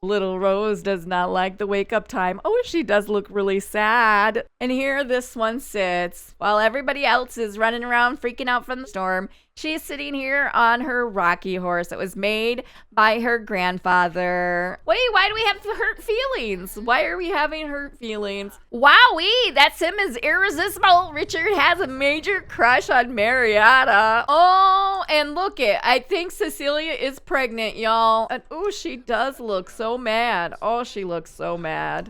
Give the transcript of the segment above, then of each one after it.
Little Rose does not like the wake up time. Oh, she does look really sad. And here this one sits while everybody else is running around freaking out from the storm. She's sitting here on her rocky horse that was made by her grandfather. Wait, why do we have hurt feelings? Why are we having hurt feelings? Wowee, that sim is irresistible. Richard has a major crush on Marietta. Oh, and look it. I think Cecilia is pregnant, y'all. And ooh, she does look so mad. Oh, she looks so mad.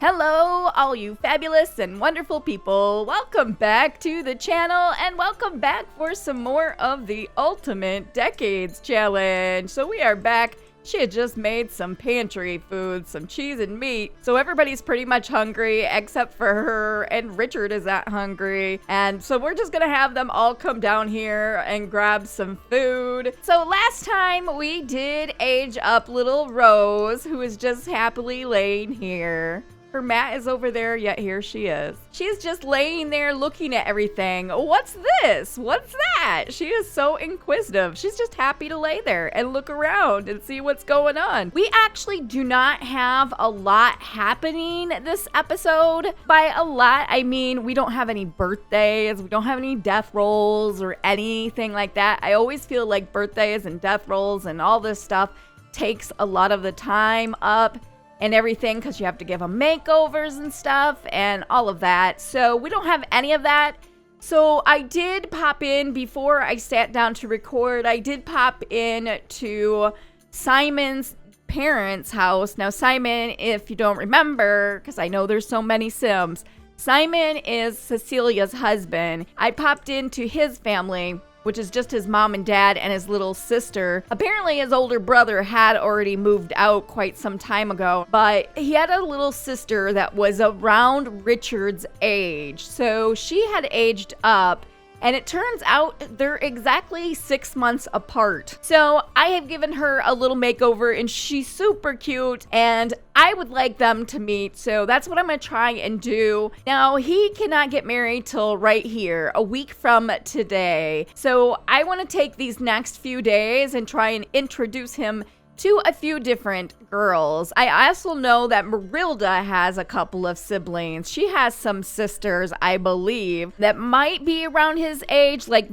Hello, all you fabulous and wonderful people. Welcome back to the channel and welcome back for some more of the Ultimate Decades Challenge. So we are back. She had just made some pantry food, some cheese and meat. So everybody's pretty much hungry except for her, and Richard is not hungry. And so we're just gonna have them all come down here and grab some food. So last time we did age up little Rose, who is just happily laying here. Her mat is over there, yet here she is. She's just laying there looking at everything. What's this? What's that? She is so inquisitive. She's just happy to lay there and look around and see what's going on. We actually do not have a lot happening this episode. By a lot, I mean we don't have any birthdays, we don't have any death rolls or anything like that. I always feel like birthdays and death rolls and all this stuff takes a lot of the time up and everything because you have to give them makeovers and stuff and all of that. So we don't have any of that. So I did pop in before I sat down to record. I did pop in to Simon's parents' house. Now Simon, if you don't remember, because I know there's so many Sims, Simon is Cecilia's husband. I popped into his family, which is just his mom and dad and his little sister. Apparently his older brother had already moved out quite some time ago, but he had a little sister that was around Richard's age. So she had aged up, and it turns out they're exactly 6 months apart. So I have given her a little makeover and she's super cute and I would like them to meet. So that's what I'm gonna try and do. Now he cannot get married till right here, a week from today. So I wanna take these next few days and try and introduce him to a few different girls. I also know that Marilda has a couple of siblings. She has some sisters, I believe, that might be around his age, like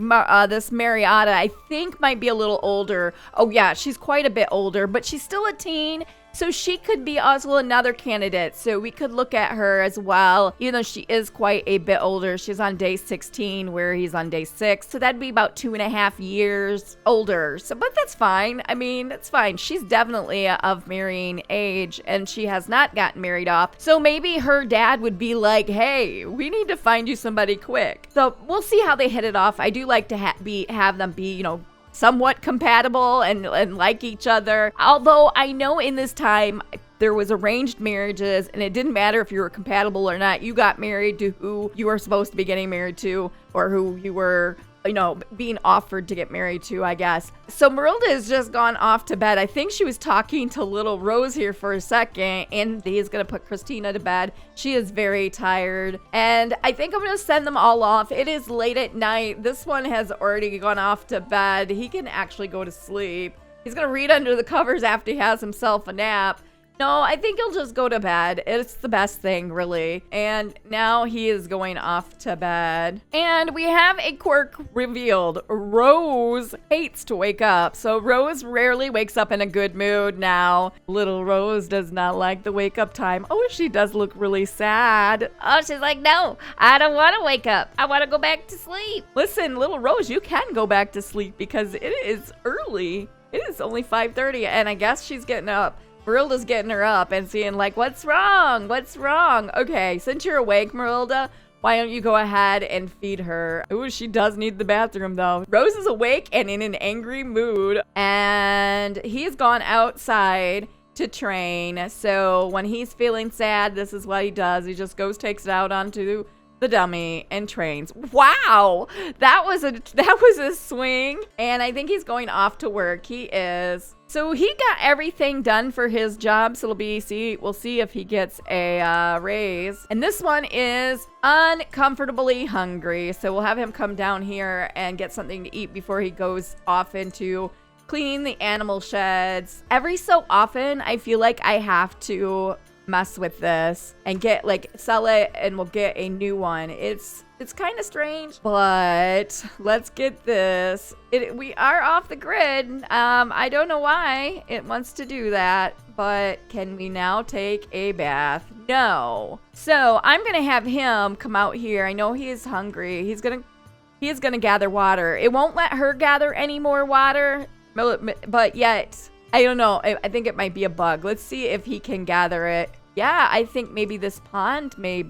this Marietta, I think might be a little older. Oh yeah, she's quite a bit older, but she's still a teen. So she could be also another candidate. So we could look at her as well, even though she is quite a bit older. She's on day 16 where he's on day 6. So that'd be about 2.5 years older. So, but that's fine. I mean, that's fine. She's definitely of marrying age and she has not gotten married off. So maybe her dad would be like, hey, we need to find you somebody quick. So we'll see how they hit it off. I do like to have them be, you know, somewhat compatible and like each other. Although I know in this time there was arranged marriages and it didn't matter if you were compatible or not. You got married to who you were supposed to be getting married to or who you were, you know, being offered to get married to, I guess. So Marilda has just gone off to bed. I think she was talking to little Rose here for a second, and he's gonna put Christina to bed. She is very tired, and I think I'm gonna send them all off. It is late at night. This one has already gone off to bed. He can actually go to sleep. He's gonna read under the covers after he has himself a nap. No, I think he'll just go to bed. It's the best thing, really. And now he is going off to bed. And we have a quirk revealed. Rose hates to wake up. So Rose rarely wakes up in a good mood now. Little Rose does not like the wake up time. Oh, she does look really sad. Oh, she's like, no, I don't want to wake up. I want to go back to sleep. Listen, little Rose, you can go back to sleep because it is early. It is only 5:30 and I guess she's getting up. Marilda's getting her up and seeing like, what's wrong? What's wrong? Okay, since you're awake, Marilda, why don't you go ahead and feed her? Ooh, she does need the bathroom though. Rose is awake and in an angry mood and he's gone outside to train. So when he's feeling sad, this is what he does. He just goes, takes it out onto the dummy and trains. Wow, that was a swing. And I think he's going off to work. He is. So he got everything done for his job. So we'll see if he gets a raise. And this one is uncomfortably hungry. So we'll have him come down here and get something to eat before he goes off into cleaning the animal sheds. Every so often, I feel like I have to mess with this and sell it, and we'll get a new one. It's kind of strange, but let's get this. We are off the grid. I don't know why it wants to do that, but can we now take a bath? No. So I'm gonna have him come out here. I know he is hungry. He is gonna gather water. It won't let her gather any more water, but yet I don't know. I think it might be a bug. Let's see if he can gather it. Yeah, I think maybe this pond might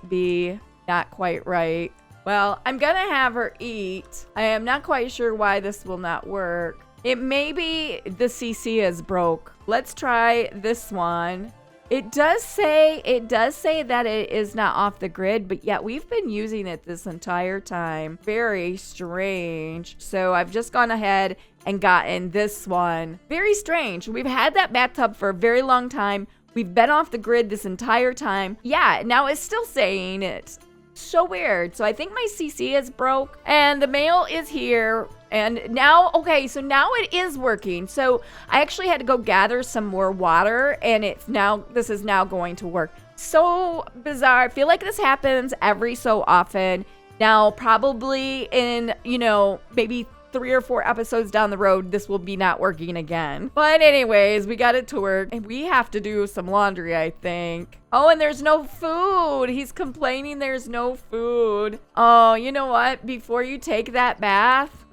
be not quite right. Well, I'm gonna have her eat. I am not quite sure why this will not work. It may be the CC is broke. Let's try this one. It does say that it is not off the grid, but yet we've been using it this entire time. Very strange. So I've just gone ahead and gotten this one. Very strange. We've had that bathtub for a very long time. We've been off the grid this entire time. Yeah, now it's still saying it. So weird. So I think my CC is broke and the mail is here. And now, okay, so now it is working. So I actually had to go gather some more water, and this is now going to work. So bizarre. I feel like this happens every so often. Now, probably in, maybe 3 or 4 episodes down the road, this will be not working again. But anyways, we got it to work, and we have to do some laundry, I think. Oh, and there's no food. He's complaining there's no food. Oh, you know what? Before you take that bath,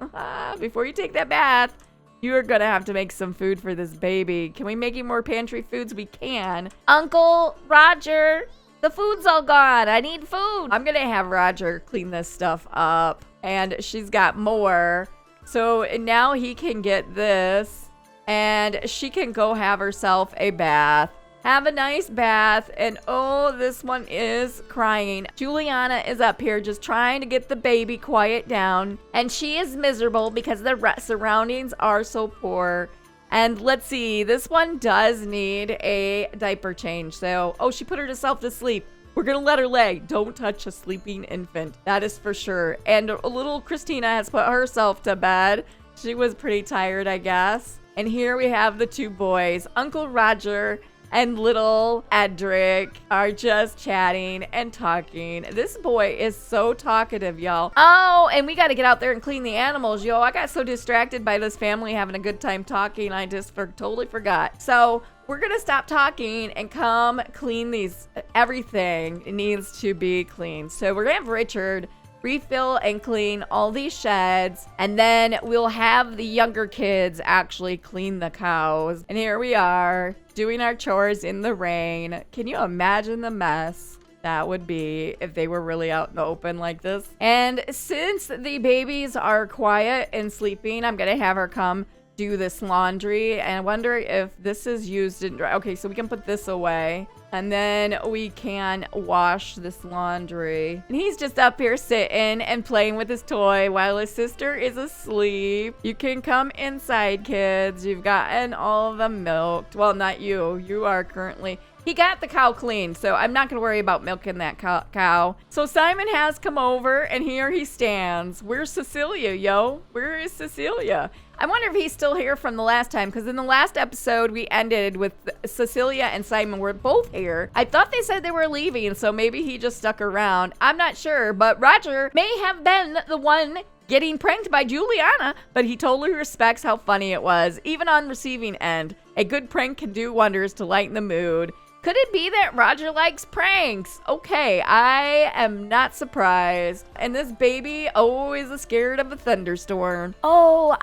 you're gonna have to make some food for this baby. Can we make him more pantry foods? We can. Uncle Roger, the food's all gone. I need food. I'm gonna have Roger clean this stuff up, and she's got more. So now he can get this, and she can go have herself a bath. Have a nice bath. And oh, this one is crying. Juliana is up here just trying to get the baby quiet down, and she is miserable because the surroundings are so poor. And let's see, this one does need a diaper change. So, oh, she put herself to sleep. We're gonna let her lay. Don't touch a sleeping infant. That is for sure. And little Christina has put herself to bed. She was pretty tired, I guess. And here we have the 2 boys. Uncle Roger and little Edric are just chatting and talking. This boy is so talkative, y'all. Oh, and we got to get out there and clean the animals, yo. I got so distracted by this family having a good time talking, I just totally forgot. So we're gonna stop talking and come clean these. Everything needs to be cleaned. So we're gonna have Richard refill and clean all these sheds, and then we'll have the younger kids actually clean the cows. And here we are doing our chores in the rain. Can you imagine the mess that would be if they were really out in the open like this? And since the babies are quiet and sleeping, I'm gonna have her come do this laundry, and I wonder if this is used in dry. Okay, so we can put this away, and then we can wash this laundry. And he's just up here sitting and playing with his toy while his sister is asleep. You can come inside, kids. You've gotten all the milk. Well, not you. You are currently... He got the cow clean, so I'm not going to worry about milking that cow. So Simon has come over, and here he stands. Where's Cecilia, yo? Where is Cecilia? I wonder if he's still here from the last time, because in the last episode, we ended with Cecilia and Simon were both here. I thought they said they were leaving, so maybe he just stuck around. I'm not sure, but Roger may have been the one getting pranked by Juliana, but he totally respects how funny it was. Even on receiving end, a good prank can do wonders to lighten the mood. Could it be that Roger likes pranks? Okay, I am not surprised. And this baby always is scared of a thunderstorm. Oh,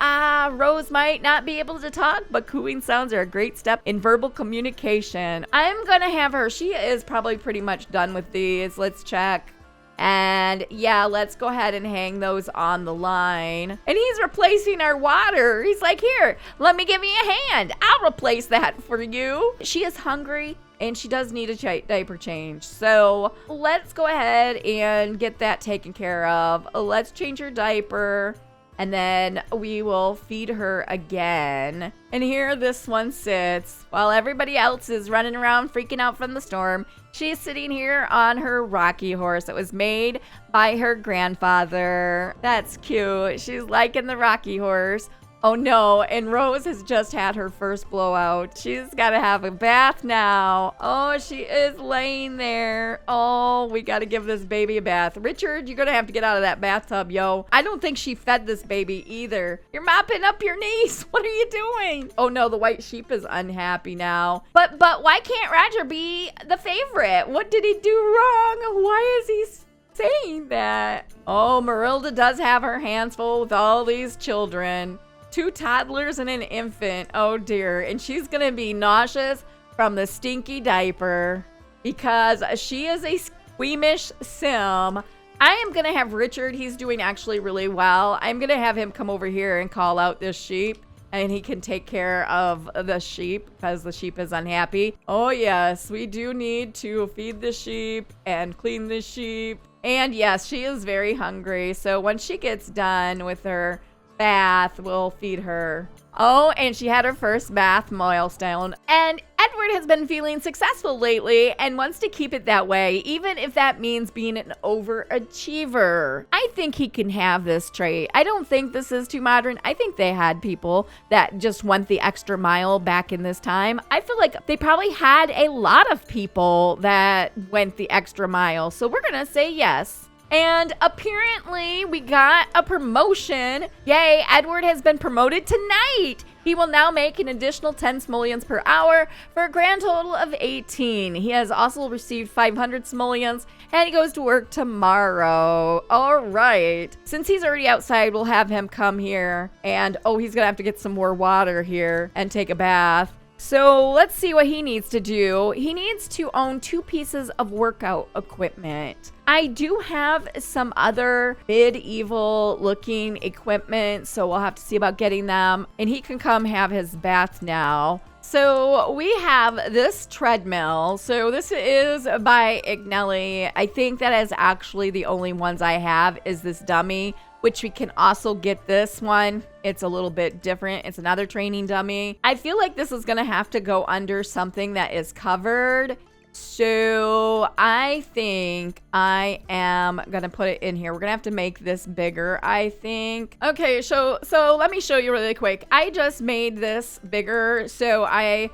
Rose might not be able to talk, but cooing sounds are a great step in verbal communication. I'm gonna have her. She is probably pretty much done with these. Let's check. And yeah, let's go ahead and hang those on the line. And he's replacing our water. He's like, here, let me give you a hand. I'll replace that for you. She is hungry and she does need a diaper change. So let's go ahead and get that taken care of. Let's change her diaper, and then we will feed her again. And here this one sits while everybody else is running around freaking out from the storm. She's sitting here on her rocky horse that was made by her grandfather. That's cute. She's liking the rocky horse. Oh no, and Rose has just had her first blowout. She's got to have a bath now. Oh, she is laying there. Oh, we got to give this baby a bath. Richard, you're going to have to get out of that bathtub, yo. I don't think she fed this baby either. You're mopping up your knees. What are you doing? Oh no, the white sheep is unhappy now. But why can't Roger be the favorite? What did he do wrong? Why is he saying that? Oh, Marilda does have her hands full with all these children. 2 toddlers and an infant. Oh dear. And she's gonna be nauseous from the stinky diaper because she is a squeamish sim. I am gonna have Richard, he's doing actually really well. I'm gonna have him come over here and call out this sheep, and he can take care of the sheep because the sheep is unhappy. Oh yes, we do need to feed the sheep and clean the sheep. And yes, she is very hungry. So when she gets done with her bath, we'll feed her. Oh, and she had her first bath milestone. And Edward has been feeling successful lately and wants to keep it that way, even if that means being an overachiever. I think he can have this trait. I don't think this is too modern. I think they had people that just went the extra mile back in this time. I feel like they probably had a lot of people that went the extra mile. So we're gonna say yes. And apparently we got a promotion. Yay, Edward has been promoted tonight. He will now make an additional 10 simoleons per hour for a grand total of 18. He has also received 500 simoleons and he goes to work tomorrow. All right. Since he's already outside, we'll have him come here. And oh, he's gonna have to get some more water here and take a bath. So let's see what he needs to do. He needs to own 2 pieces of workout equipment. I do have some other medieval looking equipment, so we'll have to see about getting them. And he can come have his bath now. So we have this treadmill. So this is by Ignelli. I think that is actually the only ones I have is this dummy, which we can also get this one. It's a little bit different. It's another training dummy. I feel like this is gonna have to go under something that is covered. So I think I am gonna put it in here. We're gonna have to make this bigger, I think. Okay, so let me show you really quick. I just made this bigger. So I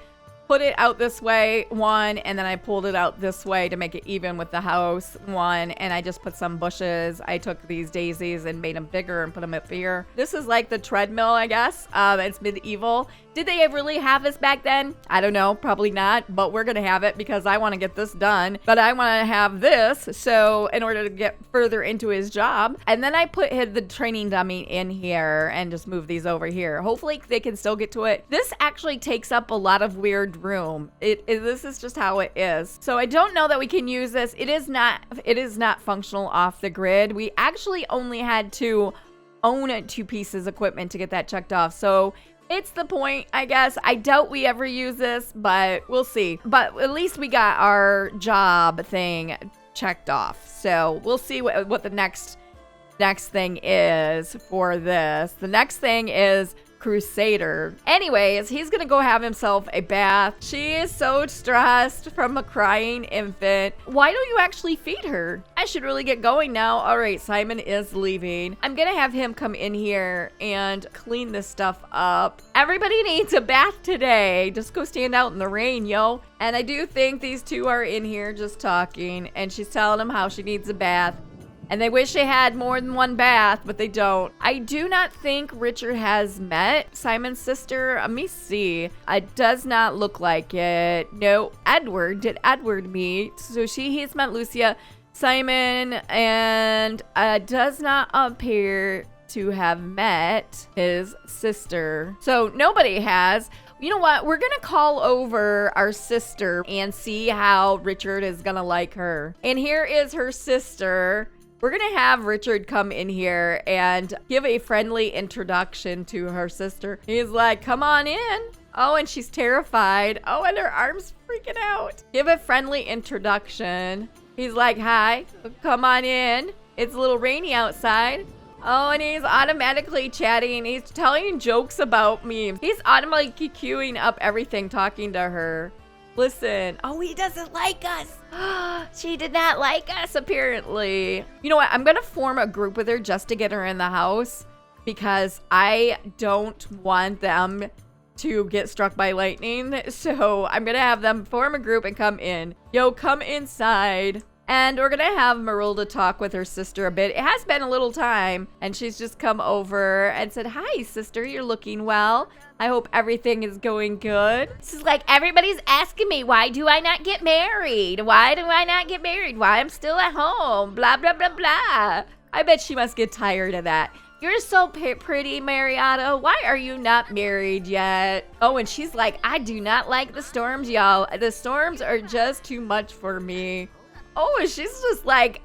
put it out this way, one, and then I pulled it out this way to make it even with the house, one, and I just put some bushes. I took these daisies and made them bigger and put them up here. This is like the treadmill, I guess. It's medieval. Did they really have this back then? I don't know, probably not, but we're gonna have it because I want to get this done. But I want to have this, so in order to get further into his job. And then I put the training dummy in here and just move these over here. Hopefully they can still get to it. This actually takes up a lot of weird room. This is just how it is. So I don't know that we can use this. It is not functional off the grid. We actually only had to own 2 pieces of equipment to get that checked off. So it's the point, I guess. I doubt we ever use this, but we'll see. But at least we got our job thing checked off. So we'll see what the next thing is for this. The next thing is Crusader. Anyways, he's gonna go have himself a bath. She is so stressed from a crying infant. Why don't you actually feed her? I should really get going now. All right, Simon is leaving. I'm gonna have him come in here and clean this stuff up. Everybody needs a bath today. Just go stand out in the rain, yo. And I do think these 2 are in here just talking, and she's telling him how she needs a bath. And they wish they had more than 1 bath, but they don't. I do not think Richard has met Simon's sister. Let me see. It does not look like it. No, Edward. Did Edward meet? So he's met Lucia, Simon, and does not appear to have met his sister. So nobody has. You know what? We're going to call over our sister and see how Richard is going to like her. And here is her sister. We're going to have Richard come in here and give a friendly introduction to her sister. He's like, come on in. Oh, and she's terrified. Oh, and her arm's freaking out. Give a friendly introduction. He's like, hi, come on in. It's a little rainy outside. Oh, and he's automatically chatting. He's telling jokes about me. He's automatically queuing up everything, talking to her. Listen. Oh, he doesn't like us. She did not like us, apparently. You know what? I'm going to form a group with her just to get her in the house because I don't want them to get struck by lightning. So I'm going to have them form a group and come in. Yo, come inside. And we're going to have Marilda talk with her sister a bit. It has been a little time, and she's just come over and said, hi, sister, you're looking well. I hope everything is going good. She's like, everybody's asking me, why do I not get married? Why do I not get married? Why I'm still at home? Blah, blah, blah, blah. I bet she must get tired of that. You're so pretty, Marietta. Why are you not married yet? Oh, and she's like, I do not like the storms, y'all. The storms are just too much for me. Oh, she's just like,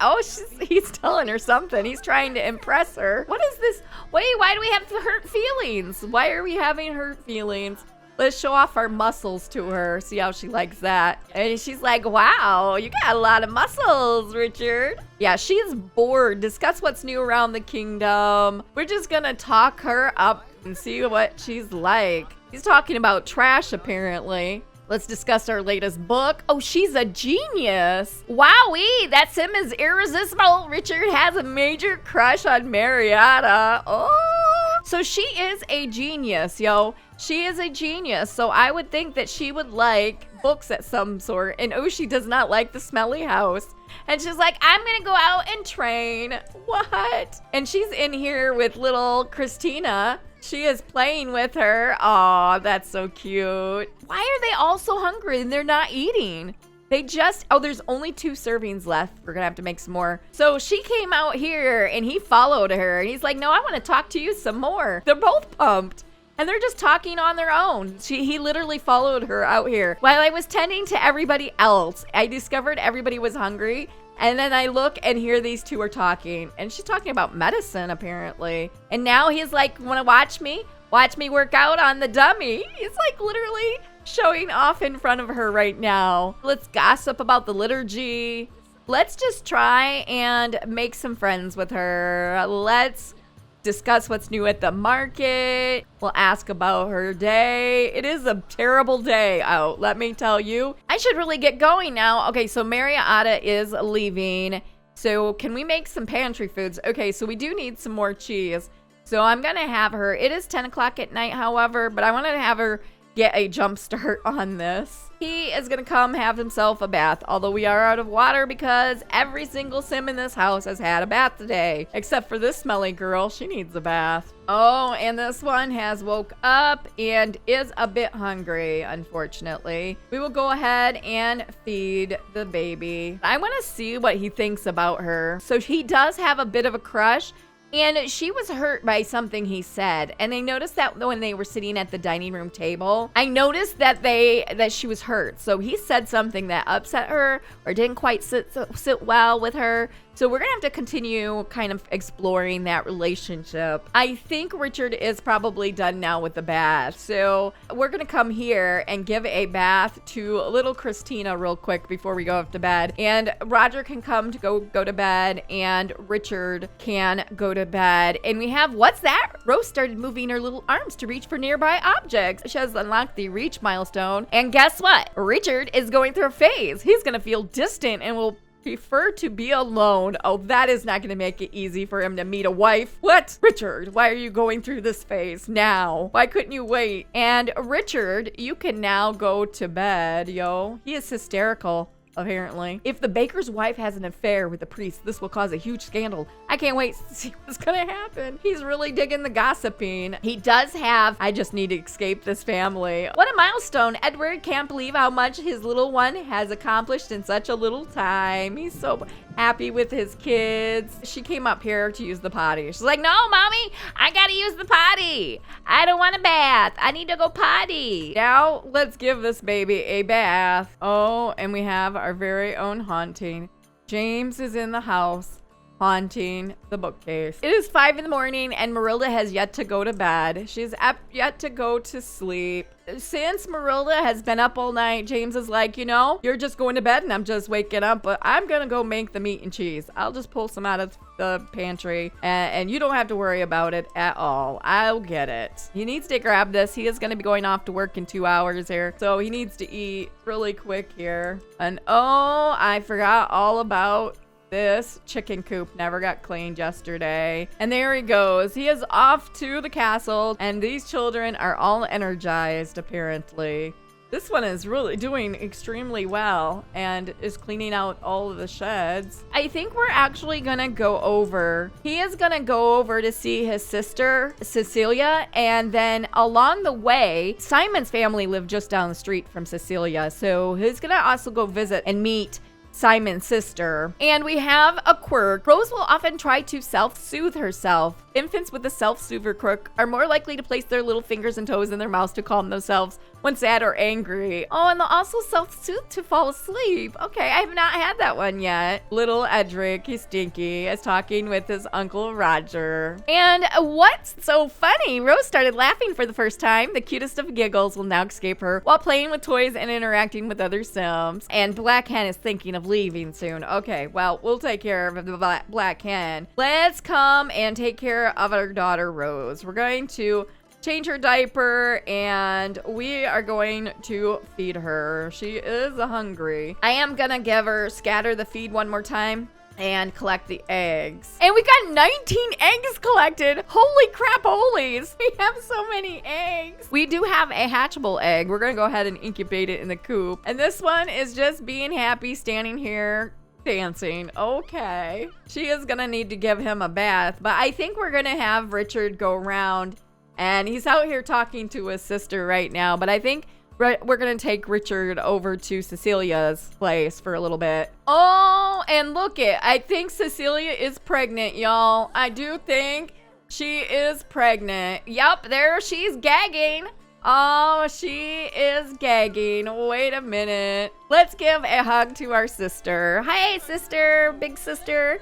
he's telling her something. He's trying to impress her. What is this? Wait, why do we have hurt feelings? Why are we having hurt feelings? Let's show off our muscles to her. See how she likes that. And she's like, wow, you got a lot of muscles, Richard. Yeah, she's bored. Discuss what's new around the kingdom. We're just gonna talk her up and see what she's like. He's talking about trash, apparently. Let's discuss our latest book. Oh, she's a genius. Wowee, that sim is irresistible. Richard has a major crush on Marietta. Oh, so she is a genius, yo. She is a genius. So I would think that she would like books at some sort. And oh, she does not like the smelly house. And she's like, I'm going to go out and train. What? And she's in here with little Christina. She is playing with her. Aw, that's so cute. Why are they all so hungry and they're not eating? There's only 2 servings left. We're gonna have to make some more. So she came out here and he followed her. And he's like, no, I want to talk to you some more. They're both pumped. And they're just talking on their own. He literally followed her out here. While I was tending to everybody else, I discovered everybody was hungry. And then I look and hear these 2 are talking. And she's talking about medicine, apparently. And now he's like, want to watch me? Watch me work out on the dummy. He's like literally showing off in front of her right now. Let's gossip about the liturgy. Let's just try and make some friends with her. Let's discuss what's new at the market. We'll ask about her day. It is a terrible day out, let me tell you. I should really get going now. Okay, so Marietta is leaving. So can we make some pantry foods? Okay, so we do need some more cheese. So I'm gonna have her, it is 10 o'clock at night, however, but I wanna have her get a jump start on this. He is gonna come have himself a bath, although we are out of water because every single sim in this house has had a bath today, except for this smelly girl. She needs a bath. Oh, and this one has woke up and is a bit hungry, unfortunately. We will go ahead and feed the baby. I want to see what he thinks about her. So he does have a bit of a crush. And she was hurt by something he said. And I noticed that when they were sitting at the dining room table, I noticed that she was hurt. So he said something that upset her or didn't quite sit well with her. So we're going to have to continue kind of exploring that relationship. I think Richard is probably done now with the bath. So we're going to come here and give a bath to little Christina real quick before we go off to bed. And Roger can come to go to bed and Richard can go to bed. And we have, what's that? Rose started moving her little arms to reach for nearby objects. She has unlocked the reach milestone. And guess what? Richard is going through a phase. He's going to feel distant and will prefer to be alone. Oh, that is not going to make it easy for him to meet a wife. What? Richard, why are you going through this phase now? Why couldn't you wait? And Richard, you can now go to bed, yo. He is hysterical, apparently. If the baker's wife has an affair with the priest, this will cause a huge scandal. I can't wait to see what's gonna happen. He's really digging the gossiping. He does have, I just need to escape this family. What a milestone. Edward can't believe how much his little one has accomplished in such a little time. He's so happy with his kids. She came up here to use the potty. She's like, no, mommy, I gotta use the potty. I don't want a bath. I need to go potty. Now let's give this baby a bath. Oh, and we have our very own haunting. James is in the house. haunting the bookcase. It is 5 in the morning and Marilda has yet to go to bed. She's yet to go to sleep. Since Marilda has been up all night, James is like, you know, you're just going to bed and I'm just waking up, but I'm gonna go make the meat and cheese. I'll just pull some out of the pantry and you don't have to worry about it at all. I'll get it. He needs to grab this. He is gonna be going off to work in 2 hours here, so he needs to eat really quick here. And oh, I forgot all about this chicken coop. Never got cleaned yesterday. And there he goes. He is off to the castle and these children are all energized apparently. This one is really doing extremely well and is cleaning out all of the sheds. I think we're actually gonna go over. He is gonna go over to see his sister, Cecilia, and then along the way, Simon's family lived just down the street from Cecilia, so he's gonna also go visit and meet Simon's sister. And we have a quirk. Rose will often try to self-soothe herself. Infants with a self-soother quirk are more likely to place their little fingers and toes in their mouths to calm themselves when sad or angry. Oh, and they'll also self-soothe to fall asleep. Okay, I have not had that one yet. Little Edric, he's stinky, is talking with his Uncle Roger. And what's so funny? Rose started laughing for the first time. The cutest of giggles will now escape her while playing with toys and interacting with other Sims. And Black Hen is thinking of leaving soon. Okay, well, we'll take care of the Black Hen. Let's come and take care of our daughter Rose. We're going to change her diaper and we are going to feed her. She is hungry. I am gonna give her scatter the feed one more time and collect the eggs. And we got 19 eggs collected. Holy crap holies. We have so many eggs. We do have a hatchable egg. We're gonna go ahead and incubate it in the coop. And this one is just being happy, standing here dancing. Okay. She is gonna need to give him a bath, but I think we're gonna have Richard go around and he's out here talking to his sister right now, but I think we're gonna take Richard over to Cecilia's place for a little bit. Oh, and look it. I think Cecilia is pregnant, y'all. I do think she is pregnant. Yup, there she's gagging. Oh, she is gagging. Wait a minute. Let's give a hug to our sister. Hey, sister, big sister.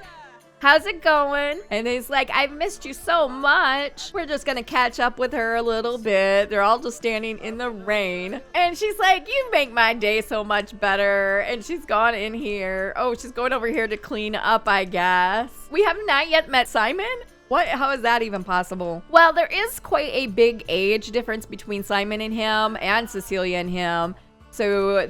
How's it going? And he's like, I've missed you so much. We're just gonna catch up with her a little bit. They're all just standing in the rain. And she's like, you make my day so much better. And she's gone in here. Oh, she's going over here to clean up, I guess. We have not yet met Simon. What? How is that even possible? Well, there is quite a big age difference between Simon and him and Cecilia and him. So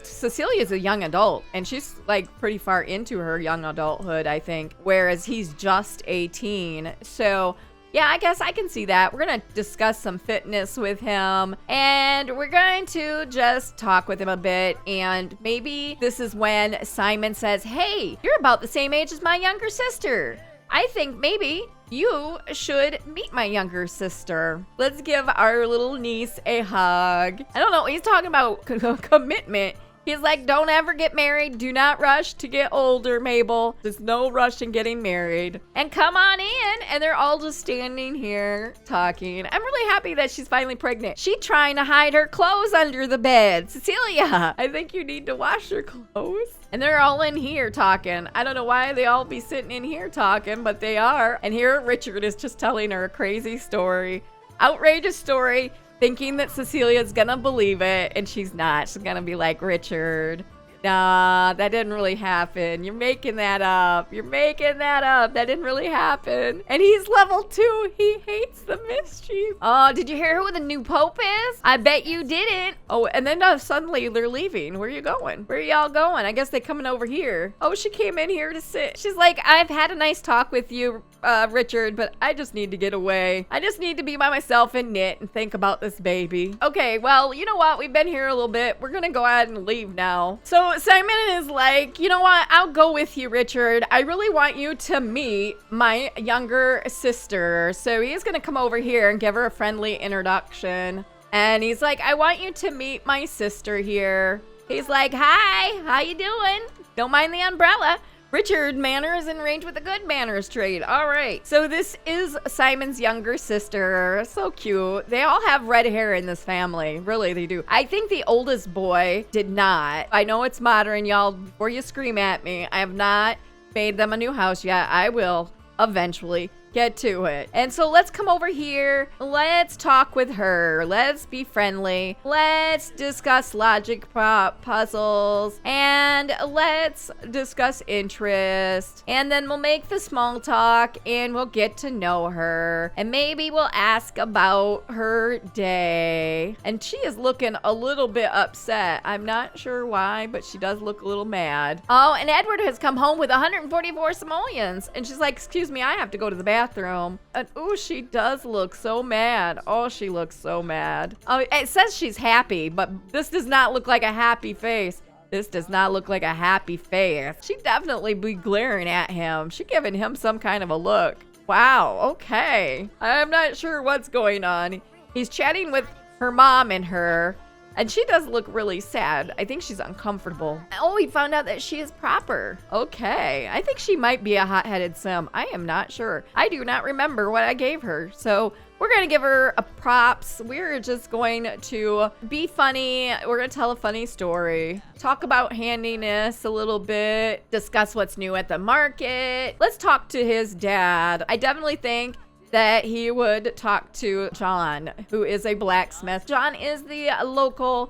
Cecilia's a young adult and she's like pretty far into her young adulthood, I think, whereas he's just 18. So yeah, I guess I can see that. We're going to discuss some fitness with him and we're going to just talk with him a bit. And maybe this is when Simon says, hey, you're about the same age as my younger sister. I think maybe you should meet my younger sister. Let's give our little niece a hug. I don't know. He's talking about commitment. He's like, don't ever get married. Do not rush to get older, Mabel. There's no rush in getting married. And come on in. And they're all just standing here talking. I'm really happy that she's finally pregnant. She's trying to hide her clothes under the bed. Cecilia, I think you need to wash your clothes. And they're all in here talking. I don't know why they all be sitting in here talking, but they are. And here Richard is just telling her a crazy story. Outrageous story. Thinking that Cecilia's gonna believe it, and she's not. She's gonna be like, Richard, nah, that didn't really happen. You're making that up. You're making that up. That didn't really happen. And he's level 2. He hates the mischief. Oh, did you hear who the new pope is? I bet you didn't. Oh, and then suddenly they're leaving. Where are you going? Where are y'all going? I guess they're coming over here. Oh, she came in here to sit. She's like, I've had a nice talk with you, Richard, but I just need to get away. I just need to be by myself and knit and think about this baby. Okay, well, you know what? We've been here a little bit. We're gonna go ahead and leave now. So Simon is like, you know what? I'll go with you, Richard. I really want you to meet my younger sister. So he's gonna come over here and give her a friendly introduction. And he's like, I want you to meet my sister here. He's like, hi, how you doing? Don't mind the umbrella. Richard, manners in range with a good manners trait. All right. So this is Simon's younger sister. So cute. They all have red hair in this family. Really, they do. I think the oldest boy did not. I know it's modern, y'all. Before you scream at me, I have not made them a new house yet. I will eventually get to it. And so let's come over here. Let's talk with her. Let's be friendly. Let's discuss logic puzzles. And let's discuss interest. And then we'll make the small talk and we'll get to know her. And maybe we'll ask about her day. And she is looking a little bit upset. I'm not sure why, but she does look a little mad. Oh, and Edward has come home with 144 simoleons. And she's like, excuse me, I have to go to the bathroom. And ooh, she does look so mad. Oh, she looks so mad. Oh, it says she's happy, but this does not look like a happy face. This does not look like a happy face. She'd definitely be glaring at him. She's giving him some kind of a look. Wow, okay. I'm not sure what's going on. He's chatting with her mom and her. And she does look really sad. I think she's uncomfortable. Oh, he found out that she is proper. Okay. I think she might be a hot-headed sim. I am not sure. I do not remember what I gave her. So we're going to give her a props. We're just going to be funny. We're going to tell a funny story. Talk about handiness a little bit. Discuss what's new at the market. Let's talk to his dad. I definitely think that he would talk to John, who is a blacksmith. John is the local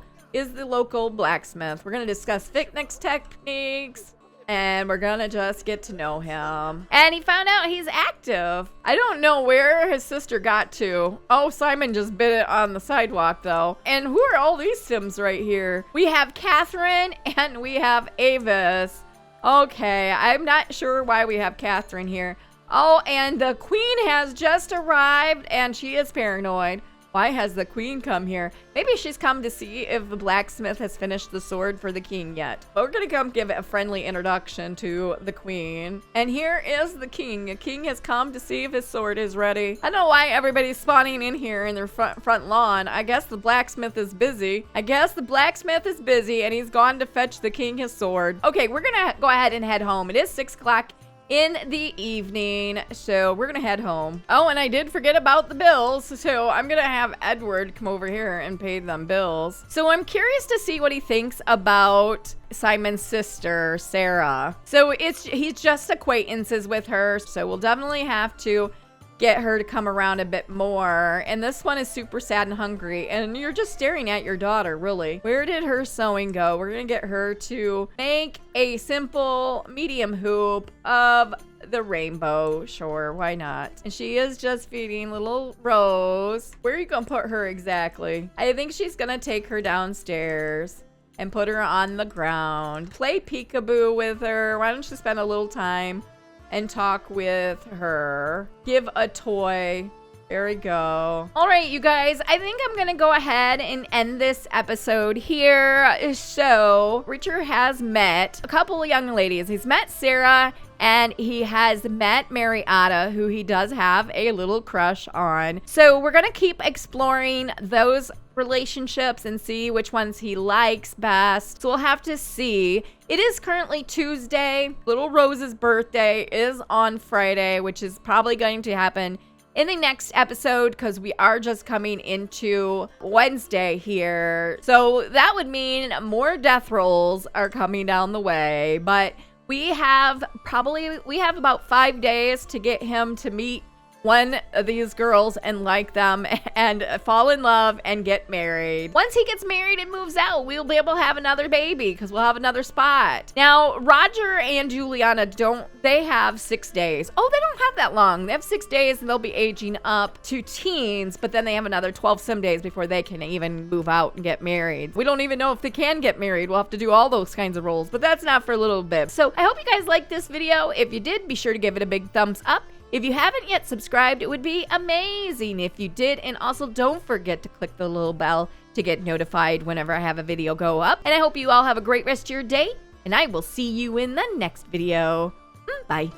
blacksmith. We're going to discuss fitness techniques, and we're going to just get to know him. And he found out he's active. I don't know where his sister got to. Oh, Simon just bit it on the sidewalk, though. And who are all these Sims right here? We have Catherine, and we have Avis. Okay, I'm not sure why we have Catherine here. Oh, and the queen has just arrived, and she is paranoid. Why has the queen come here? Maybe she's come to see if the blacksmith has finished the sword for the king yet. But we're going to come give a friendly introduction to the queen. And here is the king. The king has come to see if his sword is ready. I don't know why everybody's spawning in here in their front lawn. I guess the blacksmith is busy. And he's gone to fetch the king his sword. Okay, we're going to go ahead and head home. It is 6 o'clock in the evening, so we're gonna head home. Oh, and I did forget about the bills, so I'm gonna have Edward come over here and pay them bills. So I'm curious to see what he thinks about Simon's sister, Sarah. So he's just acquaintances with her, so we'll definitely have to get her to come around a bit more. And this one is super sad and hungry, and you're just staring at your daughter, really. Where did her sewing go? We're gonna get her to make a simple medium hoop of the rainbow. Sure, why not? And she is just feeding little Rose. Where are you gonna put her exactly? I think she's gonna take her downstairs and put her on the ground. Play peekaboo with her. Why don't you spend a little time and talk with her. Give a toy. There we go. All right, you guys, I think I'm gonna go ahead and end this episode here. So Richard has met a couple of young ladies. He's met Sarah, and he has met Marietta, who he does have a little crush on. So we're gonna keep exploring those relationships and see which ones he likes best. So we'll have to see. It is currently Tuesday. Little Rose's birthday is on Friday, which is probably going to happen in the next episode because we are just coming into Wednesday here. So that would mean more death rolls are coming down the way, but we have about 5 days to get him to meet one of these girls and like them and fall in love and get married. Once he gets married and moves out, we'll be able to have another baby because we'll have another spot. Now, Roger and Juliana they have 6 days. Oh, they don't have that long. They have 6 days and they'll be aging up to teens, but then they have another 12 sim days before they can even move out and get married. We don't even know if they can get married. We'll have to do all those kinds of roles, but that's not for a little bit. So I hope you guys liked this video. If you did, be sure to give it a big thumbs up. If you haven't yet subscribed, it would be amazing if you did. And also don't forget to click the little bell to get notified whenever I have a video go up. And I hope you all have a great rest of your day. And I will see you in the next video. Bye.